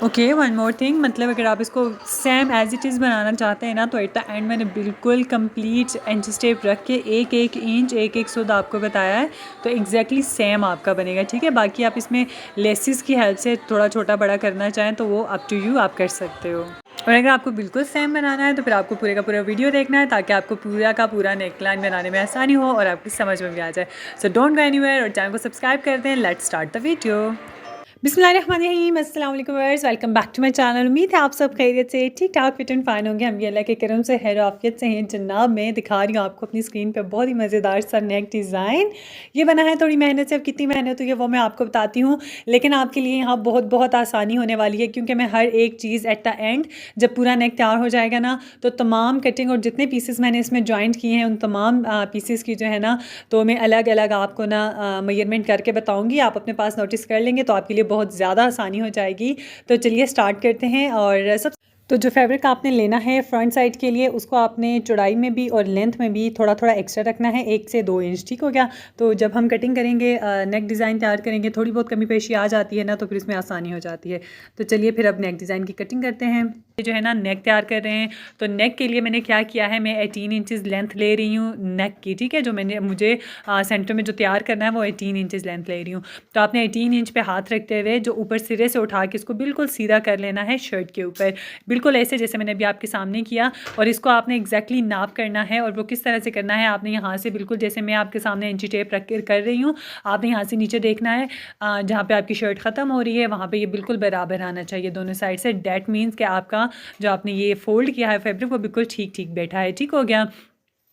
Okay, one more thing, मतलब अगर आप इसको सेम एज इट इज़ बनाना चाहते हैं ना, तो एट द एंड मैंने बिल्कुल कंप्लीट इंच टेप रख के एक एक इंच एक एक सूद आपको बताया है, तो एग्जैक्टली सेम आपका बनेगा। ठीक है, बाकी आप इसमें लेसिस की हेल्प से थोड़ा छोटा बड़ा करना चाहें तो वो अप टू यू, आप कर सकते हो। और अगर आपको बिल्कुल सेम बनाना है तो फिर आपको पूरे का पूरा वीडियो देखना है, ताकि आपको पूरा का पूरा नेकलाइन बनाने में आसानी हो और आपकी समझ में भी आ जाए। सो डोंट गो एनीवेयर और चैनल को सब्सक्राइब कर दें। Let's start the video. बिस्मिल्लाहिर्रहमानिर्रहीम, अस्सलाम वालेकुम viewers, welcome back to my channel. उम्मीद है आप सब खैरियत से ठीक ठाक फिट एंड फाइन होंगे। हम भी अल्लाह के करम से खैर आफियत से हैं जनाब। मैं दिखा रही हूँ आपको अपनी स्क्रीन पे बहुत ही मज़ेदार सा नेक डिज़ाइन। ये बना है थोड़ी मेहनत से, अब कितनी मेहनत हुई है वो मैं आपको बताती हूँ, लेकिन आपके लिए यहाँ बहुत बहुत आसानी होने वाली है, क्योंकि मैं हर एक चीज़ एट द एंड जब पूरा नेक तैयार हो जाएगा ना, तो तमाम कटिंग और जितने पीसेस मैंने इसमें जॉइंट किए हैं उन तमाम पीसेस की जो है ना, तो मैं अलग अलग आपको ना मेजरमेंट करके बताऊँगी। आप अपने पास नोटिस कर लेंगे तो आपके लिए बहुत ज़्यादा आसानी हो जाएगी। तो चलिए स्टार्ट करते हैं। और सब तो जो फैब्रिक आपने लेना है फ्रंट साइड के लिए, उसको आपने चौड़ाई में भी और लेंथ में भी थोड़ा थोड़ा एक्स्ट्रा रखना है, 1 से 2 इंच। ठीक हो गया। तो जब हम कटिंग करेंगे, नेक डिज़ाइन तैयार करेंगे, थोड़ी बहुत कमी पेशी आ जाती है ना, तो फिर इसमें आसानी हो जाती है। तो चलिए फिर अब नेक डिज़ाइन की कटिंग करते हैं। ये जो है ना नेक तैयार कर रहे हैं, तो नेक के लिए मैंने क्या किया है, मैं 18 इंचज़ लेंथ ले रही हूँ नेक की। ठीक है, जो मुझे सेंटर में जो तैयार करना है वो 18 इंचज़ लेंथ ले रही हूँ। तो आपने 18 इंच पे हाथ रखते हुए जो ऊपर सिरे से उठा के इसको बिल्कुल सीधा कर लेना है शर्ट के ऊपर, बिल्कुल ऐसे जैसे मैंने अभी आपके सामने किया। और इसको आपने एग्जैक्टली नाप करना है, और वो किस तरह से करना है, आपने यहाँ से बिल्कुल जैसे मैं आपके सामने इंची टेप रख कर रही हूँ, आपने यहाँ से नीचे देखना है, जहाँ पे आपकी शर्ट ख़त्म हो रही है वहाँ पे ये बिल्कुल बराबर आना चाहिए दोनों साइड से। डैट मीन्स कि आपका जो आपने ये फोल्ड किया है फैब्रिक वो बिल्कुल ठीक ठीक बैठा है। ठीक हो गया।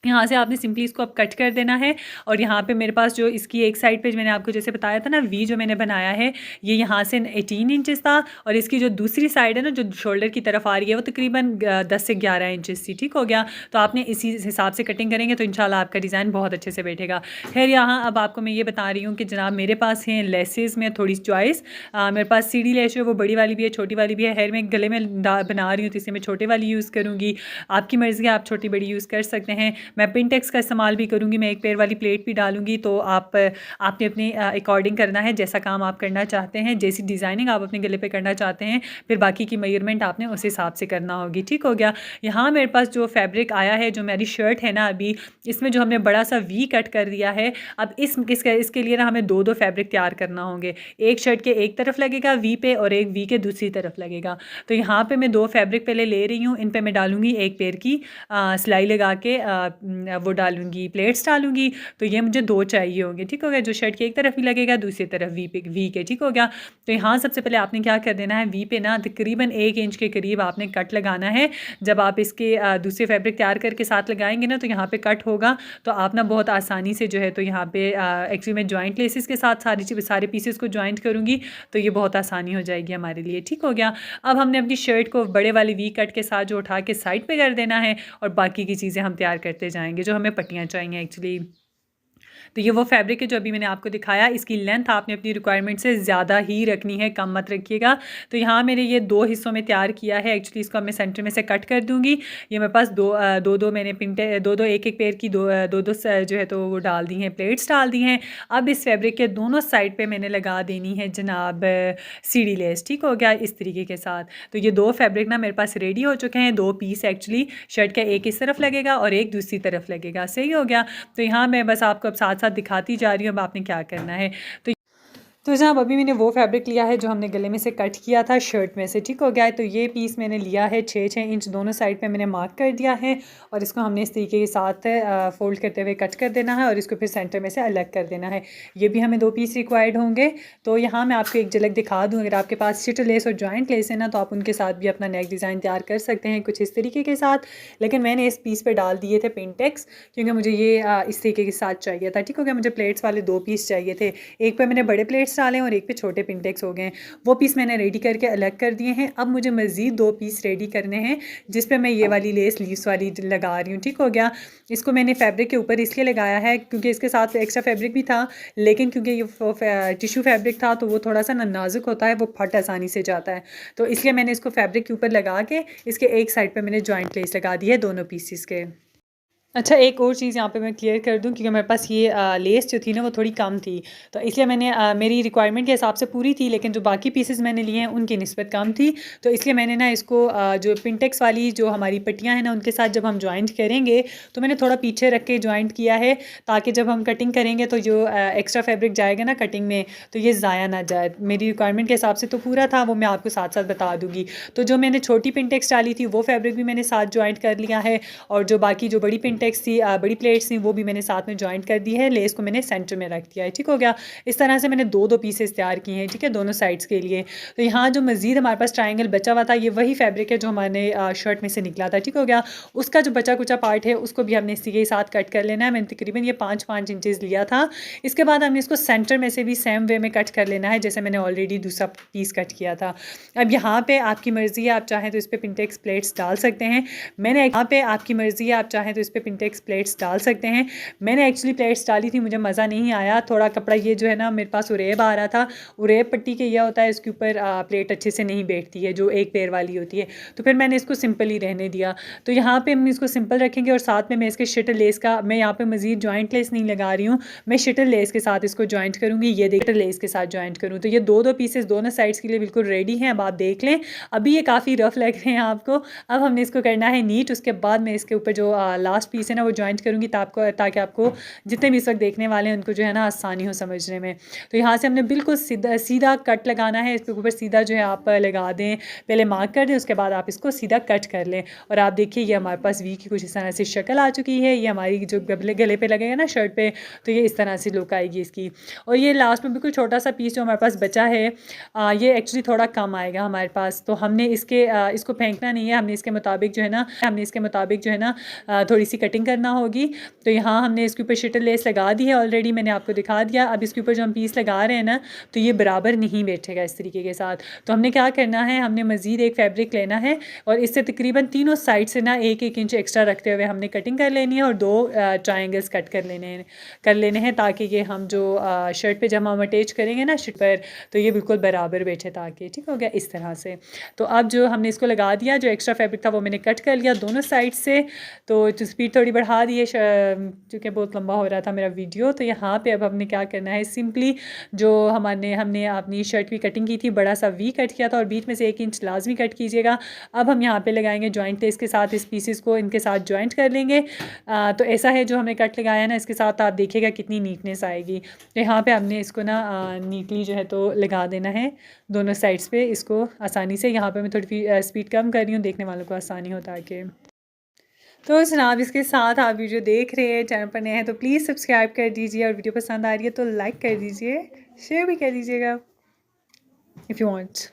यहाँ से आपने सिंपली इसको अब कट कर देना है। और यहाँ पे मेरे पास जो इसकी एक साइड पे मैंने आपको जैसे बताया था ना, वी जो मैंने बनाया है, ये यहाँ से 18 इंचेस था, और इसकी जो दूसरी साइड है ना, जो शोल्डर की तरफ आ रही है, वो तकरीबन 10 से 11 इंचेस थी। ठीक हो गया। तो आपने इसी हिसाब से कटिंग करेंगे तो इंशाल्लाह आपका डिज़ाइन बहुत अच्छे से बैठेगा। खैर यहाँ अब आपको मैं ये बता रही हूँ कि जनाब मेरे पास हैं लेसेस में थोड़ी चॉइस। मेरे पास सीढ़ी लेस है, वो बड़ी वाली भी है, छोटी वाली भी है। खैर मैं गले में बना रही हूँ तो इसलिए मैं छोटे वाली यूज़ करूँगी। आपकी मर्ज़ी है, आप छोटी बड़ी यूज़ कर सकते हैं। मैं पिनटेक्स का इस्तेमाल भी करूँगी, मैं एक पैर वाली प्लेट भी डालूँगी। तो आपने अपने अकॉर्डिंग करना है, जैसा काम आप करना चाहते हैं, जैसी डिज़ाइनिंग आप अपने गले पे करना चाहते हैं, फिर बाकी की मेजरमेंट आपने उस हिसाब से करना होगी। ठीक हो गया। यहाँ मेरे पास जो फैब्रिक आया है, जो मेरी शर्ट है ना अभी, इसमें जो हमने बड़ा सा वी कट कर दिया है, अब इसके लिए ना हमें दो दो फैब्रिक तैयार करना होंगे। एक शर्ट के एक तरफ लगेगा वी पे, और एक वी के दूसरी तरफ लगेगा। तो यहाँ पे मैं दो फैब्रिक पहले ले रही हूँ, इन पे मैं डालूँगी एक पैर की सिलाई लगा के वो डालूँगी, प्लेट्स डालूँगी। तो ये मुझे दो चाहिए होंगे। ठीक हो गया। जो शर्ट की एक तरफ भी लगेगा, दूसरी तरफ वी के। ठीक हो गया। तो यहाँ सबसे पहले आपने क्या कर देना है, वी पे ना तकरीबन 1 इंच के करीब आपने कट लगाना है। जब आप इसके दूसरे फैब्रिक तैयार करके साथ लगाएंगे ना, तो यहाँ पे कट होगा, तो आप ना बहुत आसानी से जो है, तो यहाँ पे एक्चुअली मैं जॉइंट लेसिस के साथ सारे पीसेस को जॉइंट करूँगी, तो ये बहुत आसानी हो जाएगी हमारे लिए। ठीक हो गया। अब हमने अपनी शर्ट को बड़े वाली वी कट के साथ जो उठा के साइड पे कर देना है, और बाकी की चीज़ें हम तैयार करते जाएंगे। जो हमें पट्टियाँ चाहिए एक्चुअली, तो ये वो फैब्रिक है जो अभी मैंने आपको दिखाया। इसकी लेंथ आपने अपनी रिक्वायरमेंट से ज़्यादा ही रखनी है, कम मत रखिएगा। तो यहाँ मेरे ये दो हिस्सों में तैयार किया है। एक्चुअली इसको मैं सेंटर में से कट कर दूँगी। ये मेरे पास दो मैंने पिंटे दो एक एक पेयर की दो जो है तो वो डाल दी हैं, प्लेट्स डाल दी हैं। अब इस फैब्रिक के दोनों साइड पर मैंने लगा देनी है जनाब सीढ़ी लेस। ठीक हो गया, इस तरीके के साथ। तो ये दो फैब्रिक ना मेरे पास रेडी हो चुके हैं, दो पीस एक्चुअली शर्ट का, एक इस तरफ लगेगा और एक दूसरी तरफ लगेगा। सही हो गया। तो यहाँ मैं बस आपको अब साथ साथ दिखाती जा रही हूँ अब आपने क्या करना है। तो जनाब अभी मैंने वो फैब्रिक लिया है जो हमने गले में से कट किया था शर्ट में से। ठीक हो गया है। तो ये पीस मैंने लिया है 6-6 इंच दोनों साइड पे मैंने मार्क कर दिया है, और इसको हमने इस तरीके के साथ फोल्ड करते हुए कट कर देना है, और इसको फिर सेंटर में से अलग कर देना है। ये भी हमें दो पीस रिक्वायर्ड होंगे। तो यहाँ मैं आपको एक झलक दिखा दूँ, अगर आपके पास स्टिच लेस और जॉइंट लेस है ना, तो आप उनके साथ भी अपना नेक डिज़ाइन तैयार कर सकते हैं कुछ इस तरीके के साथ। लेकिन मैंने इस पीस पर डाल दिए थे पिनटेक्स, क्योंकि मुझे ये इस तरीके के साथ चाहिए था। ठीक हो गया। मुझे प्लेट्स वाले दो पीस चाहिए थे, एक पे मैंने बड़े प्लेट्स डाले और एक पे छोटे पिनटेक्स हो गए। वो पीस मैंने रेडी करके अलग कर दिए हैं। अब मुझे मज़ीद दो पीस रेडी करने हैं, जिस पे मैं ये वाली लेस लीव्स वाली लगा रही हूँ। ठीक हो गया। इसको मैंने फैब्रिक के ऊपर इसलिए लगाया है क्योंकि इसके साथ एक्स्ट्रा फैब्रिक भी था, लेकिन क्योंकि ये टिश्यू फैब्रिक था तो वो थोड़ा सा नाजुक होता है, वो फट आसानी से जाता है। तो इसलिए मैंने इसको फैब्रिक के ऊपर लगा के इसके एक साइड पर मैंने जॉइंट लेस लगा दी है दोनों पीसीस के। अच्छा, एक और चीज़ यहाँ पे मैं क्लियर कर दूँ, क्योंकि मेरे पास ये लेस जो थी ना वो थोड़ी कम थी, तो इसलिए मैंने मेरी रिक्वायरमेंट के हिसाब से पूरी थी, लेकिन जो बाकी पीसेस मैंने लिए हैं उनकी निस्बत कम थी। तो इसलिए मैंने ना इसको जो पिंटेक्स वाली जो हमारी पट्टियाँ हैं ना उनके साथ जब हम जॉइंट करेंगे, तो मैंने थोड़ा पीछे रख के जॉइंट किया है, ताकि जब हम कटिंग करेंगे तो जो एक्स्ट्रा फैब्रिक जाएगा ना कटिंग में, तो ये ज़ाया ना जाए। मेरी रिक्वायरमेंट के हिसाब से तो पूरा था, वो मैं आपको साथ साथ बता दूँगी। तो जो मैंने छोटी पिंटेक्स डाली थी वो फैब्रिक भी मैंने साथ जॉइंट कर लिया है, और जो बाकी जो बड़ी पिंटेक्स थी, बड़ी प्लेट्स थी, वो भी मैंने साथ में जॉइंट कर दी है। लेस को मैंने सेंटर में रख दिया है, ठीक हो गया। इस तरह से मैंने दो दो पीसेस तैयार किए हैं, ठीक है, दोनों साइड्स के लिए। तो यहाँ जो मज़ीद हमारे पास ट्राइंगल बचा हुआ था, ये वही फैब्रिक है जो हमारे शर्ट में से निकला था, ठीक हो गया। उसका जो बचा कुचा पार्ट है उसको भी हमने इसी के साथ कट कर लेना है। मैंने तकरीबन ये 5-5 इंचज़ लिया था। इसके बाद हमने इसको सेंटर में से भी सेम वे में कट कर लेना है, जैसे मैंने ऑलरेडी दूसरा पीस कट किया था। अब यहाँ पे आपकी मर्ज़ी है, आप चाहें तो इस पर पिंटेक्स प्लेट्स डाल सकते हैं। मैंने यहाँ पे आपकी मर्ज़ी है, आप चाहें तो इस पर पिंटेक्स प्लेट्स डाल सकते हैं। मैंने एक्चुअली प्लेट्स डाली थी, मुझे मज़ा नहीं आया, थोड़ा कपड़ा ये जो है ना मेरे पास उरेब आ रहा था। उरेब पट्टी के यह होता है, इसके ऊपर प्लेट अच्छे से नहीं बैठती है, जो एक पेयर वाली होती है। तो फिर मैंने इसको सिंपल ही रहने दिया। तो यहाँ पे हम इसको सिंपल रखेंगे, और साथ में मैं इसके शटल लेस का, मैं यहाँ पे मज़ीद जॉइंट लेस नहीं लगा रही हूँ, मैं शटल लेस के साथ इसको जॉइंट करूँगी। ये देखिए, शटल लेस के साथ जॉइंट करूँ, तो ये दो दो पीसेस दोनों साइड्स के लिए बिल्कुल रेडी हैं। अब आप देख लें, अभी ये काफ़ी रफ लग रहे हैं आपको। अब हमने इसको करना है नीट। उसके बाद मैं इसके ऊपर जो लास्ट पीस है ना वो जॉइंट करूँगी, ताकि आपको जितने भी इस वक्त देखने वाले हैं उनको जो है ना आसानी हो समझने में। तो यहाँ से हमने बिल्कुल सीधा सीधा कट लगाना है, इसके ऊपर सीधा जो है आप लगा दें, पहले मार्क कर दें, उसके बाद आप इसको सीधा कट कर लें। और आप देखिए, ये हमारे पास वी की कुछ इस तरह से शक्ल आ चुकी है। ये हमारी जो गले पे लगेगा ना शर्ट पे, तो ये इस तरह से लुक आएगी इसकी। और ये लास्ट में बिल्कुल छोटा सा पीस जो हमारे पास बचा है, ये एक्चुअली थोड़ा कम आएगा हमारे पास, तो हमने इसको फेंकना नहीं है, हमने इसके मुताबिक जो है ना थोड़ी सी कटिंग करना होगी। तो यहाँ हमने इसके ऊपर शटल लेस लगा दी है ऑलरेडी, मैंने आपको दिखा दिया। अब इसके ऊपर जो हम पीस लगा रहे हैं ना, तो ये बराबर नहीं बैठेगा इस तरीके के साथ। तो हमने क्या करना है, हमने मज़ीद एक फैब्रिक लेना है, और इससे तकरीबन तीनों साइड से ना 1-1 इंच एक्स्ट्रा रखते हुए हमने कटिंग कर लेनी है, और 2 ट्राइंगल्स कट कर लेने हैं, ताकि ये हम जो शर्ट पे जब हम अटैच करेंगे ना शर्ट पर, तो ये बिल्कुल बराबर बैठे, ताकि ठीक हो गया इस तरह से। तो अब जो हमने इसको लगा दिया, जो एक्स्ट्रा फैब्रिक था वो मैंने कट कर लिया दोनों साइड से। तो स्पीड थोड़ी बढ़ा दी है, क्योंकि बहुत लंबा हो रहा था मेरा वीडियो। तो यहाँ पे अब हमने क्या करना है, सिंपली जो हमने अपनी शर्ट की कटिंग की थी, बड़ा सा वी कट किया था, और बीच में से 1 इंच लाजमी कट कीजिएगा। अब हम यहाँ पे लगाएंगे जॉइंट लेस के साथ, इस पीसेस को इनके साथ जॉइंट कर लेंगे। तो ऐसा है, जो हमने कट लगाया ना इसके साथ, आप देखिएगा कितनी नीटनेस आएगी। तो यहाँ पे हमने इसको ना नीटली जो है तो लगा देना है दोनों साइड्स पे इसको आसानी से। यहाँ पे मैं थोड़ी स्पीड कम कर रही हूँ, देखने वालों को आसानी हो ताकि। तो जनाब, इसके साथ आप वीडियो देख रहे हैं, चैनल पर नए हैं तो प्लीज़ सब्सक्राइब कर दीजिए, और वीडियो पसंद आ रही है तो लाइक कर दीजिए, शेयर भी कर दीजिएगा इफ़ यू वांट।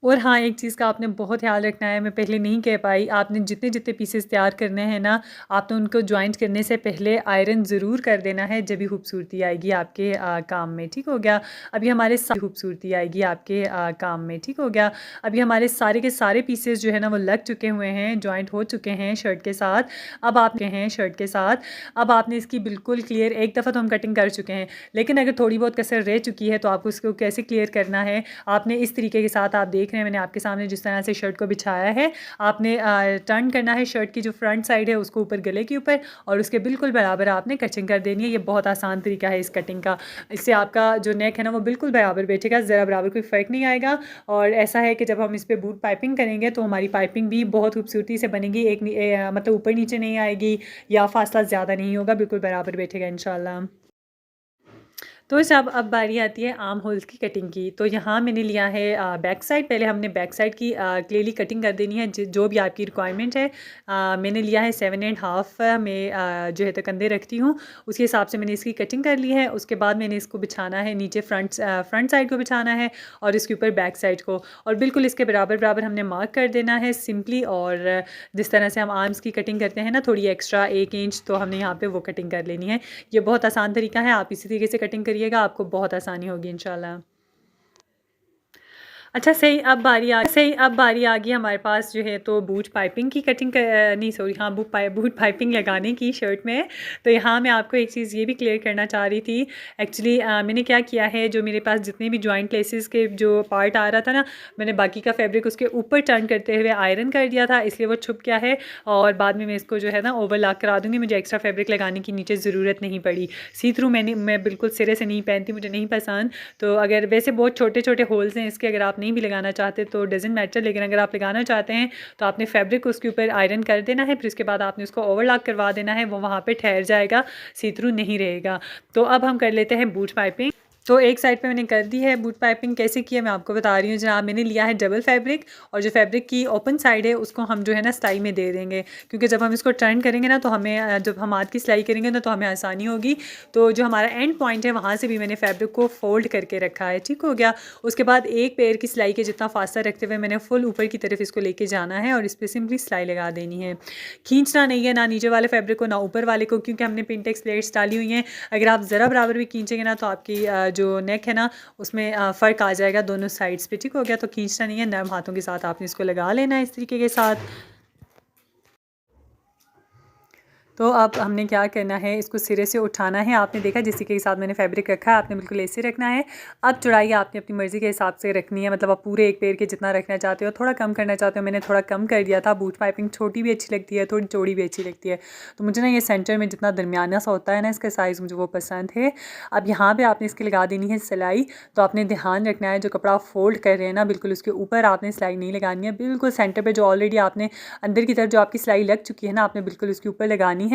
और हाँ, एक चीज़ का आपने बहुत ख्याल रखना है, मैं पहले नहीं कह पाई, आपने जितने जितने पीसेस तैयार करने हैं ना, आपने उनको जॉइंट करने से पहले आयरन ज़रूर कर देना है, जब भी खूबसूरती आएगी आपके काम में, ठीक हो गया। अभी हमारे खूबसूरती आएगी आपके काम में, ठीक हो गया। अभी हमारे सारे के सारे पीसेस जो है ना वो लग चुके हुए हैं, जॉइंट हो चुके हैं शर्ट के साथ। अब आपने इसकी बिल्कुल क्लियर, एक दफ़ा तो हम कटिंग कर चुके हैं, लेकिन अगर थोड़ी बहुत कसर रह चुकी है तो आपको उसको कैसे क्लियर करना है, आपने इस तरीके के साथ, आप देख रहे हैं मैंने आपके सामने जिस तरह से शर्ट को बिछाया है, आपने टर्न करना है शर्ट की जो फ्रंट साइड है उसको ऊपर गले के ऊपर, और उसके बिल्कुल बराबर आपने कटिंग कर देनी है। ये बहुत आसान तरीका है इस कटिंग का, इससे आपका जो नेक है ना वो बिल्कुल बराबर बैठेगा, ज़रा बराबर कोई फ़र्क नहीं आएगा। और ऐसा है कि जब हम इस पर बूट पाइपिंग करेंगे तो हमारी पाइपिंग भी बहुत खूबसूरती से बनेगी, मतलब ऊपर नीचे नहीं आएगी, या फासला ज़्यादा नहीं होगा, बिल्कुल बराबर बैठेगा इंशाल्लाह। तो जब अब बारी आती है आर्म होल्स की कटिंग की, तो यहाँ मैंने लिया है बैक साइड। पहले हमने बैक साइड की क्लियरली कटिंग कर देनी है, जो भी आपकी रिक्वायरमेंट है। मैंने लिया है 7.5 में जो है तो कंधे रखती हूँ, उसके हिसाब से मैंने इसकी कटिंग कर ली है। उसके बाद मैंने इसको बिछाना है नीचे, फ्रंट साइड को बिछाना है, और इसके ऊपर बैक साइड को, और बिल्कुल इसके बराबर बराबर हमने मार्क कर देना है सिंपली। और जिस तरह से हम आर्म्स की कटिंग करते हैं ना, थोड़ी एक्स्ट्रा 1 इंच, तो हमने यहाँ पर वो कटिंग कर लेनी है। ये बहुत आसान तरीका है, आप इसी तरीके से कटिंग करिएगा, आपको बहुत आसानी होगी इंशाल्लाह। अच्छा सही अब बारी आ गई हमारे पास जो है तो बूट पाइपिंग की कटिंग नहीं सॉरी हाँ बूट पाइपिंग लगाने की शर्ट में। तो यहाँ मैं आपको एक चीज़ ये भी क्लियर करना चाह रही थी। एक्चुअली मैंने क्या किया है, जो मेरे पास जितने भी जॉइंट प्लेसेस के जो पार्ट आ रहा था ना, मैंने बाकी का फैब्रिक उसके ऊपर टर्न करते हुए आयरन कर दिया था, इसलिए वो छुप गया है। और बाद में मैं इसको जो है ना ओवरलॉक करा दूँगी, मुझे एक्स्ट्रा फैब्रिक लगाने की नीचे ज़रूरत नहीं पड़ी। सी थ्रू मैं बिल्कुल सिरे से नहीं पहनती, मुझे नहीं पसंद। तो अगर वैसे बहुत छोटे छोटे होल्स हैं इसके, अगर आप नहीं भी लगाना चाहते तो डजेंट मैटर, लेकिन अगर आप लगाना चाहते हैं तो आपने फैब्रिक उसके ऊपर आयरन कर देना है, फिर उसके बाद आपने उसको ओवरलॉक करवा देना है, वो वहाँ पे ठहर जाएगा, सी थ्रू नहीं रहेगा। तो अब हम कर लेते हैं बूट पाइपिंग। तो एक साइड पे मैंने कर दी है बूट पाइपिंग। कैसे किया मैं आपको बता रही हूँ जनाब। मैंने लिया है डबल फैब्रिक, और जो फैब्रिक की ओपन साइड है उसको हम जो है ना सिलाई में दे देंगे, क्योंकि जब हम इसको टर्न करेंगे ना तो हमें, जब हम हाथ की सिलाई करेंगे ना तो हमें आसानी होगी। तो जो हमारा एंड पॉइंट है वहाँ से भी मैंने फैब्रिक को फोल्ड करके रखा है, ठीक हो गया। उसके बाद एक पैर की सिलाई के जितना फासला रखते हुए मैंने फुल ऊपर की तरफ इसको लेके जाना है और इस पर सिंपली सिलाई लगा देनी है। खींचना नहीं है, ना नीचे वाले फैब्रिक को ना ऊपर वाले को, क्योंकि हमने पिंटेक्स प्लेट्स डाली हुई हैं। अगर आप ज़रा बराबर भी खींचेंगे ना तो आपकी जो नेक है ना उसमें फ़र्क आ जाएगा दोनों साइड्स पे, ठीक हो गया। तो खींचना नहीं है, नरम हाथों के साथ आपने इसको लगा लेना है इस तरीके के साथ। तो अब हमने क्या करना है, इसको सिरे से उठाना है। आपने देखा जिस तरीके के साथ मैंने फैब्रिक रखा है, आपने बिल्कुल ऐसे रखना है। अब चौड़ाई आपने अपनी मर्ज़ी के हिसाब से रखनी है, मतलब आप पूरे एक पैर के जितना रखना चाहते हो, थोड़ा कम करना चाहते हो, मैंने थोड़ा कम कर दिया था। बूट पाइपिंग छोटी भी अच्छी लगती है, थोड़ी चौड़ी भी अच्छी लगती है। तो मुझे ना ये सेंटर में जितना दरमियाना सा होता है ना इसका साइज़, मुझे वो पसंद है। अब यहाँ पर आपने इसकी लगा देनी है सिलाई। तो आपने ध्यान रखना है जो कपड़ा आप फोल्ड कर रहे हैं ना, बिल्कुल उसके ऊपर आपने सिलाई नहीं लगानी है, बिल्कुल सेंटर पर जो ऑलरेडी आपने अंदर की तरफ जो आपकी सिलाई लग चुकी है ना, आपने बिल्कुल उसके ऊपर लगानी है।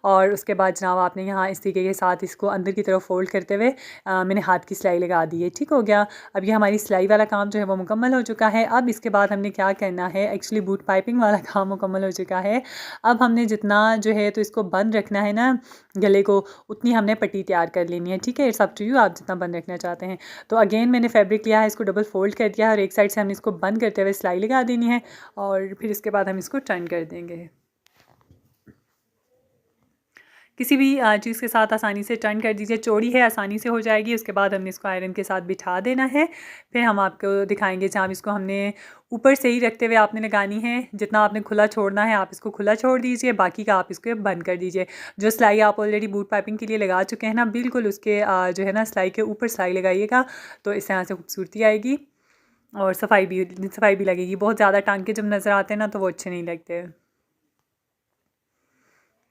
और उसके बाद जनाब आपने यहाँ इस तरीके के साथ इसको अंदर की तरफ फोल्ड करते हुए मैंने हाथ की सिलाई लगा दी है, ठीक हो गया। अब ये हमारी सिलाई वाला काम जो है वो मुकम्मल हो चुका है। अब इसके बाद हमने क्या करना है, एक्चुअली बूट पाइपिंग वाला काम मुकम्मल हो चुका है। अब हमने जितना जो है तो इसको बंद रखना है ना गले को, उतनी हमने पट्टी तैयार कर लेनी है, ठीक है। इट्स अप टू यू, आप जितना बंद रखना चाहते हैं। तो अगेन मैंने फैब्रिक लिया है, इसको डबल फोल्ड कर दिया है और एक साइड से हमने इसको बंद करते हुए सिलाई लगा देनी है, और फिर इसके बाद हम इसको टर्न कर देंगे। किसी भी चीज़ के साथ आसानी से टर्न कर दीजिए, चौड़ी है आसानी से हो जाएगी। उसके बाद हमने इसको आयरन के साथ बिठा देना है। फिर हम आपको दिखाएंगे जहाँ इसको हमने ऊपर से ही रखते हुए आपने लगानी है। जितना आपने खुला छोड़ना है आप इसको खुला छोड़ दीजिए, बाकी का आप इसको बंद कर दीजिए। जो सिलाई आप ऑलरेडी बूट पाइपिंग के लिए लगा चुके हैं ना, बिल्कुल उसके जो है ना सिलाई के ऊपर सिलाई लगाइएगा, तो इस तरह से खूबसूरती आएगी और सफाई भी लगेगी। बहुत ज़्यादा टांके जब नज़र आते हैं ना तो वो अच्छे नहीं लगते।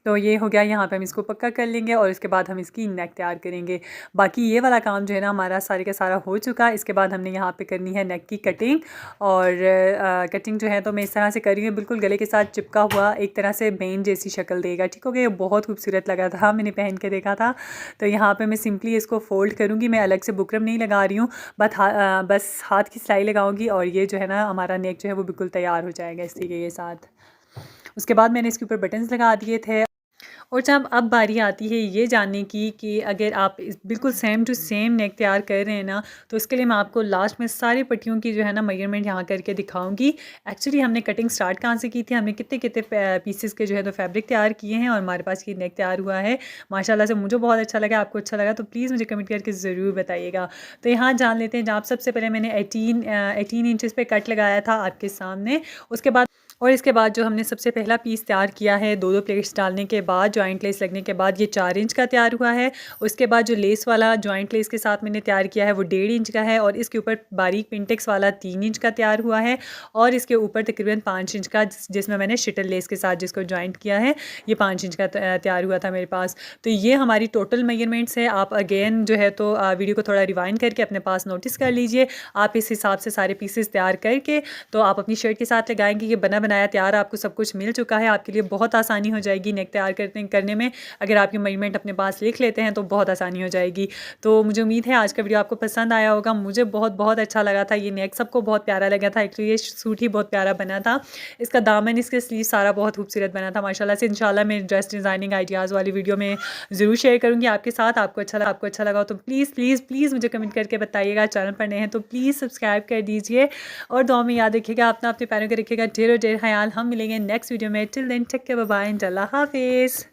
तो ये हो गया, यहाँ पे हम इसको पक्का कर लेंगे और इसके बाद हम इसकी नेक तैयार करेंगे। बाकी ये वाला काम जो है ना हमारा सारे का सारा हो चुका है। इसके बाद हमने यहाँ पे करनी है नेक की कटिंग, और कटिंग जो है तो मैं इस तरह से कर रही हूँ, बिल्कुल गले के साथ चिपका हुआ, एक तरह से बेन जैसी शक्ल देगा, ठीक हो गया। ये बहुत खूबसूरत लगा था, मैंने पहन के देखा था। तो यहाँ पर मैं सिंपली इसको फ़ोल्ड करूँगी, मैं अलग से बुकरम नहीं लगा रही हूँ, बस हाथ की सिलाई लगाऊँगी और ये जो है ना हमारा नेक जो है वो बिल्कुल तैयार हो जाएगा इस तरीके के साथ। उसके बाद मैंने इसके ऊपर बटन्स लगा दिए थे। और जब अब बारी आती है ये जानने की कि अगर आप बिल्कुल सेम टू सेम नेक तैयार कर रहे हैं ना, तो इसके लिए मैं आपको लास्ट में सारी पट्टियों की जो है ना मेजरमेंट यहाँ करके दिखाऊंगी। एक्चुअली हमने कटिंग स्टार्ट कहाँ से की थी, हमने कितने कितने पीसेस के जो है तो फैब्रिक तैयार किए हैं और हमारे पास ये नेक तैयार हुआ है। माशाल्लाह से मुझे बहुत अच्छा लगा, आपको अच्छा लगा तो प्लीज़ मुझे कमेंट करके ज़रूर बताइएगा। तो यहाँ जान लेते हैं, जहाँ सबसे पहले मैंने 18 इंचज़ पे कट लगाया था आपके सामने। उसके बाद और इसके बाद जो हमने सबसे पहला पीस तैयार किया है, दो प्लेट्स डालने के बाद जॉइंट लेस लगने के बाद ये 4 इंच का तैयार हुआ है। उसके बाद जो लेस वाला जॉइंट लेस के साथ मैंने तैयार किया है वो 1.5 इंच का है, और इसके ऊपर बारीक पिंटेक्स वाला 3 इंच का तैयार हुआ है, और इसके ऊपर तकरीबन 5 इंच का जिसमें मैंने शिटल लेस के साथ जिसको जॉइंट किया है, ये 5 इंच का तैयार हुआ था मेरे पास। तो ये हमारी टोटल मेजरमेंट्स है। आप अगेन जो है तो वीडियो को थोड़ा रिवाइंड करके अपने पास नोटिस कर लीजिए। आप इस हिसाब से सारे पीसेस तैयार करके तो आप अपनी शर्ट के साथ लगाएंगे। ये बना बनाया तैयार आपको सब कुछ मिल चुका है, आपके लिए बहुत आसानी हो जाएगी नेक तैयार करने में। अगर आप ये मेजरमेंट अपने पास लिख लेते हैं तो बहुत आसानी हो जाएगी। तो मुझे उम्मीद है आज का वीडियो आपको पसंद आया होगा। मुझे बहुत बहुत अच्छा लगा था, ये नेक सबको बहुत प्यारा लगा था। एक्चुअली ये सूट ही बहुत प्यारा बना था, इसका दामन इसके स्लीव सारा बहुत खूबसूरत बना था माशाल्लाह से। इंशाल्लाह मैं ड्रेस डिज़ाइनिंग आइडियाज़ वाली वीडियो में ज़रूर शेयर करूँगी आपके साथ। आपको अच्छा लगा तो प्लीज़ प्लीज़ प्लीज़ मुझे कमेंट करके बताइएगा। चैनल पर नए हैं तो प्लीज़ सब्सक्राइब कर दीजिए, और दुआ में याद रखिएगा अपना, अपने पैरों के रखिएगा ढेरों ढेर ख्याल। हम मिलेंगे नेक्स्ट वीडियो में। Till then take care, bye bye, अल्लाह हाफिज़।